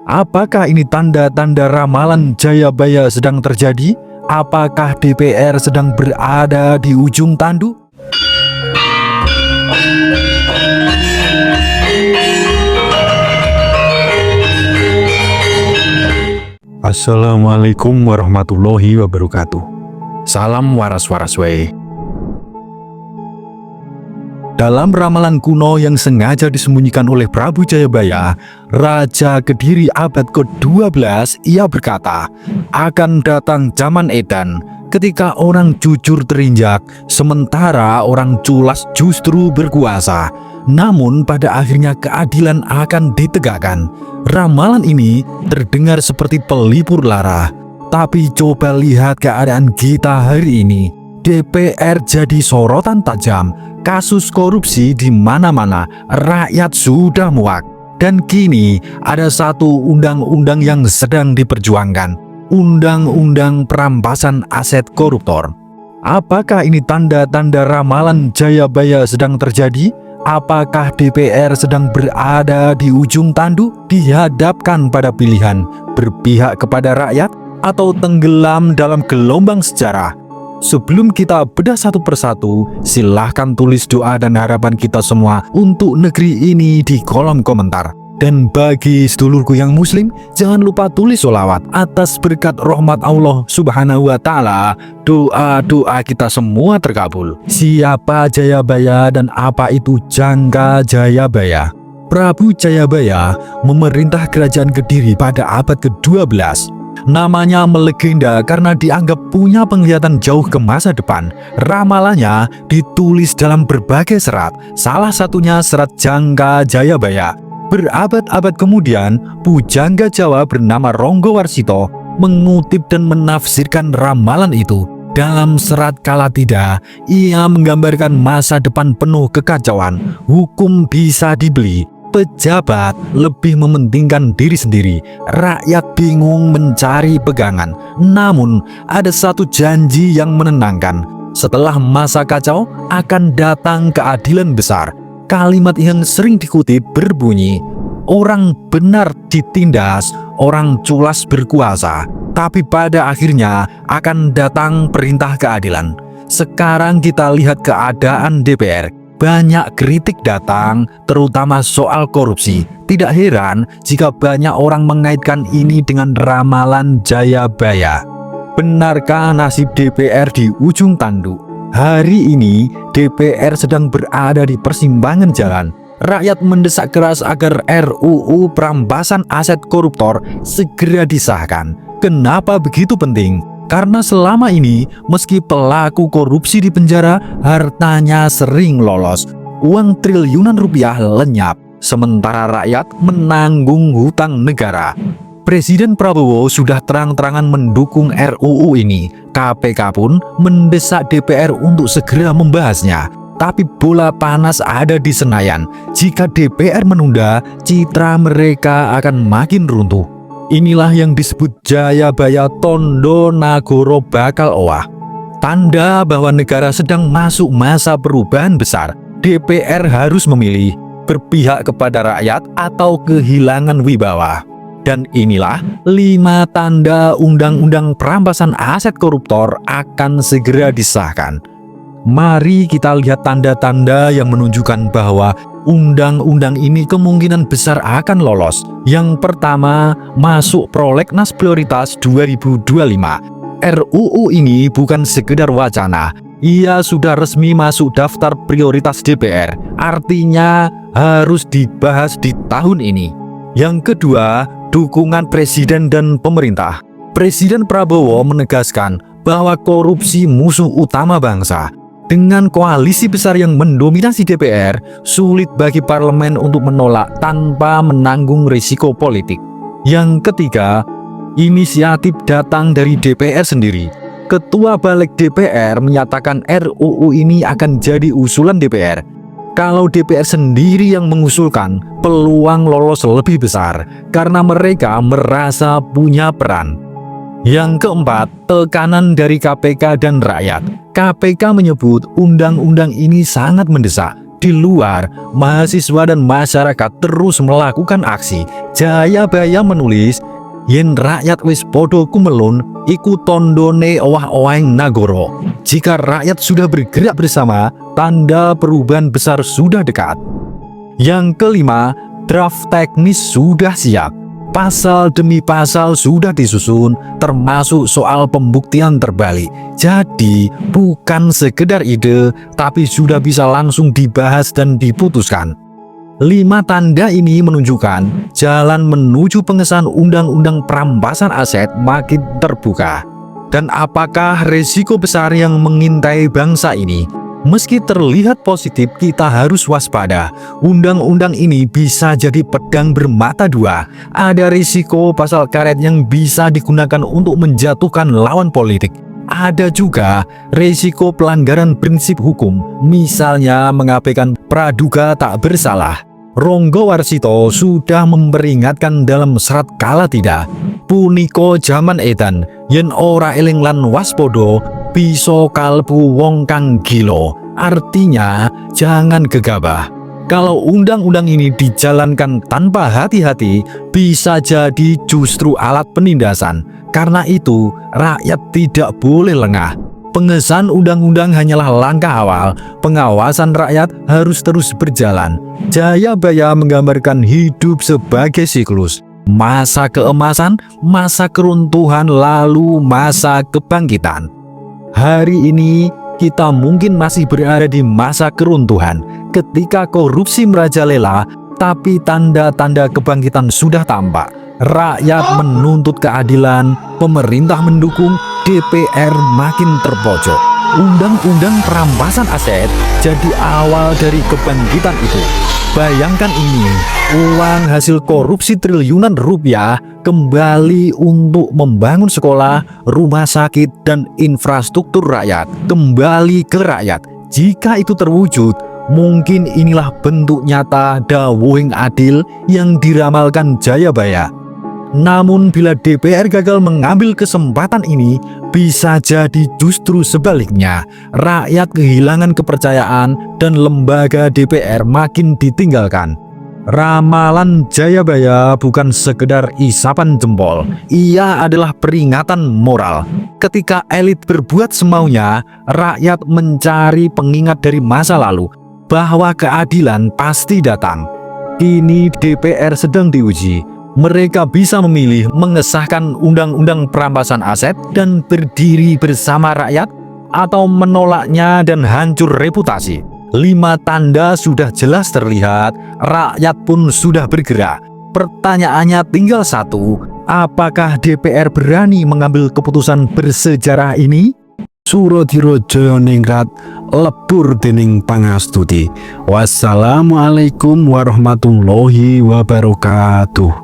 Apakah ini tanda-tanda ramalan Jayabaya sedang terjadi? Apakah DPR sedang berada di ujung tanduk? Assalamualaikum warahmatullahi wabarakatuh. Salam waras-waras wae. Dalam ramalan kuno yang sengaja disembunyikan oleh Prabu Jayabaya, Raja Kediri abad ke-12, ia berkata, akan datang zaman edan ketika orang jujur terinjak, sementara orang culas justru berkuasa. Namun pada akhirnya keadilan akan ditegakkan. Ramalan ini terdengar seperti pelipur lara, tapi coba lihat keadaan kita hari ini. DPR jadi sorotan tajam, kasus korupsi di mana-mana, rakyat sudah muak. Dan kini ada satu undang-undang yang sedang diperjuangkan, Undang-Undang Perampasan Aset Koruptor. Apakah ini tanda-tanda ramalan Jayabaya sedang terjadi? Apakah DPR sedang berada di ujung tanduk, dihadapkan pada pilihan berpihak kepada rakyat atau tenggelam dalam gelombang sejarah? Sebelum kita bedah satu persatu, silahkan tulis doa dan harapan kita semua untuk negeri ini di kolom komentar. Dan bagi sedulurku yang muslim, jangan lupa tulis sholawat atas berkat rahmat Allah subhanahu wa ta'ala. Doa-doa kita semua terkabul. Siapa Jayabaya dan apa itu jangka Jayabaya? Prabu Jayabaya memerintah kerajaan Kediri pada abad ke-12. Namanya melegenda karena dianggap punya penglihatan jauh ke masa depan. Ramalannya ditulis dalam berbagai serat, salah satunya serat Jangka Jayabaya. Berabad-abad kemudian, pujangga Jawa bernama Ronggo Warsito mengutip dan menafsirkan ramalan itu. Dalam serat Kalatida, ia menggambarkan masa depan penuh kekacauan, hukum bisa dibeli, pejabat lebih mementingkan diri sendiri, rakyat bingung mencari pegangan. Namun ada satu janji yang menenangkan, setelah masa kacau akan datang keadilan besar. Kalimat yang sering dikutip berbunyi, orang benar ditindas, orang culas berkuasa, tapi pada akhirnya akan datang perintah keadilan. Sekarang kita lihat keadaan DPR. Banyak kritik datang, terutama soal korupsi. Tidak heran jika banyak orang mengaitkan ini dengan ramalan Jayabaya. Benarkah nasib DPR di ujung tanduk? Hari ini DPR sedang berada di persimpangan jalan. Rakyat mendesak keras agar RUU Perampasan Aset Koruptor segera disahkan. Kenapa begitu penting? Karena selama ini, meski pelaku korupsi di penjara, hartanya sering lolos. Uang triliunan rupiah lenyap, sementara rakyat menanggung hutang negara. Presiden Prabowo sudah terang-terangan mendukung RUU ini. KPK pun mendesak DPR untuk segera membahasnya. Tapi bola panas ada di Senayan. Jika DPR menunda, citra mereka akan makin runtuh. Inilah yang disebut Jayabaya Tondo Nagoro bakal owah. Tanda bahwa negara sedang masuk masa perubahan besar. DPR harus memilih berpihak kepada rakyat atau kehilangan wibawa. Dan inilah 5 tanda Undang-Undang Perampasan Aset Koruptor akan segera disahkan. Mari kita lihat tanda-tanda yang menunjukkan bahwa undang-undang ini kemungkinan besar akan lolos. Yang pertama, masuk prolegnas prioritas 2025. RUU ini bukan sekedar wacana, ia sudah resmi masuk daftar prioritas DPR. Artinya harus dibahas di tahun ini. Yang kedua, dukungan presiden dan pemerintah. Presiden Prabowo menegaskan bahwa korupsi musuh utama bangsa. Dengan koalisi besar yang mendominasi DPR, sulit bagi parlemen untuk menolak tanpa menanggung risiko politik. Yang ketiga, inisiatif datang dari DPR sendiri. Ketua Balik DPR menyatakan RUU ini akan jadi usulan DPR. Kalau DPR sendiri yang mengusulkan, peluang lolos lebih besar karena mereka merasa punya peran. Yang keempat, tekanan dari KPK dan rakyat. KPK menyebut undang-undang ini sangat mendesak. Di luar, mahasiswa dan masyarakat terus melakukan aksi. Jayabaya menulis, yen rakyat wis podo kumelun, iku tondone owah-owahing nagoro. Jika rakyat sudah bergerak bersama, tanda perubahan besar sudah dekat. Yang kelima, draft teknis sudah siap. Pasal demi pasal sudah disusun, termasuk soal pembuktian terbalik. Jadi, bukan sekedar ide, tapi sudah bisa langsung dibahas dan diputuskan. 5 tanda ini menunjukkan jalan menuju pengesahan undang-undang perampasan aset makin terbuka. Dan apakah resiko besar yang mengintai bangsa ini? Meski terlihat positif, kita harus waspada. Undang-undang ini bisa jadi pedang bermata dua. Ada risiko pasal karet yang bisa digunakan untuk menjatuhkan lawan politik. Ada juga risiko pelanggaran prinsip hukum, misalnya mengabaikan praduga tak bersalah. Ronggo Warsito sudah memperingatkan dalam serat kala tidak. Puniko jaman edan, yen ora eling lan waspodo, bisa kalbu wong kang gilo. Artinya, jangan gegabah. Kalau undang-undang ini dijalankan tanpa hati-hati, bisa jadi justru alat penindasan. Karena itu, rakyat tidak boleh lengah. Pengesahan undang-undang hanyalah langkah awal. Pengawasan rakyat harus terus berjalan. Jayabaya menggambarkan hidup sebagai siklus. Masa keemasan, masa keruntuhan, lalu masa kebangkitan. Hari ini kita mungkin masih berada di masa keruntuhan ketika korupsi merajalela, tapi tanda-tanda kebangkitan sudah tampak. Rakyat menuntut keadilan, pemerintah mendukung, DPR makin terpojok. Undang-undang perampasan aset jadi awal dari kebangkitan itu. Bayangkan ini, uang hasil korupsi triliunan rupiah kembali untuk membangun sekolah, rumah sakit, dan infrastruktur rakyat. Kembali ke rakyat. Jika itu terwujud, mungkin inilah bentuk nyata dawuhing adil yang diramalkan Jayabaya. Namun bila DPR gagal mengambil kesempatan ini, bisa jadi justru sebaliknya. Rakyat kehilangan kepercayaan dan lembaga DPR makin ditinggalkan. Ramalan Jayabaya bukan sekedar isapan jempol. Ia adalah peringatan moral. Ketika elit berbuat semaunya, rakyat mencari pengingat dari masa lalu bahwa keadilan pasti datang. Kini DPR sedang diuji. Mereka bisa memilih mengesahkan undang-undang perampasan aset dan berdiri bersama rakyat, atau menolaknya dan hancur reputasi. 5 tanda sudah jelas terlihat, rakyat pun sudah bergerak. Pertanyaannya tinggal satu, apakah DPR berani mengambil keputusan bersejarah ini? Suradira Jayaningrat lebur dening pangastuti. Wassalamualaikum warahmatullahi wabarakatuh.